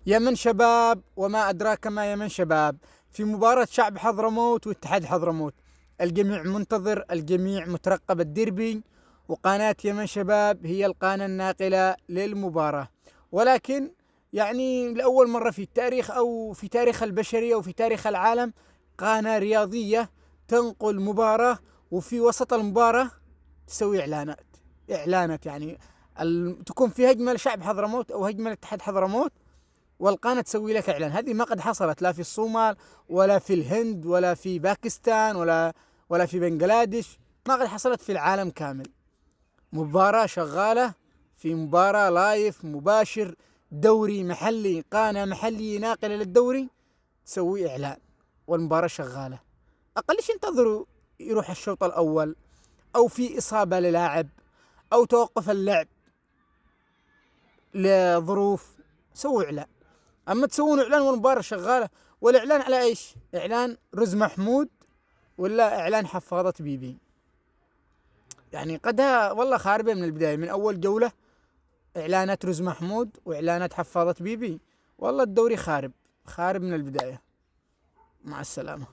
يمن شباب وما أدراك ما يمن شباب، في مباراة شعب حضرموت واتحاد حضرموت. الجميع منتظر، الجميع مترقب الديربي، وقناة يمن شباب هي القناة الناقلة للمباراة. ولكن يعني لأول مرة في التاريخ أو في تاريخ البشرية أو في تاريخ العالم قناة رياضية تنقل مباراة وفي وسط المباراة تسوي إعلانات يعني تكون في هجمة لشعب حضرموت أو هجمة لاتحاد حضرموت، والقناة تسوي لك إعلان. هذه ما قد حصلت لا في الصومال ولا في الهند ولا في باكستان ولا في بنغلاديش، ما قد حصلت في العالم كامل. مباراة شغالة، في مباراة لايف مباشر، دوري محلي، قناة محلية ناقلة للدوري تسوي إعلان والمباراة شغالة. أقلش انتظروا يروح الشوط الأول أو في إصابة للاعب أو توقف اللعب لظروف، سووا إعلان. أما تسوون إعلان والمباراة شغالة، والإعلان على إيش؟ إعلان رز محمود ولا إعلان حفاضة بيبي؟ يعني قدها والله خاربة من البداية، من أول جولة إعلانات رز محمود وإعلانات حفاضة بيبي. والله الدوري خارب من البداية. مع السلامة.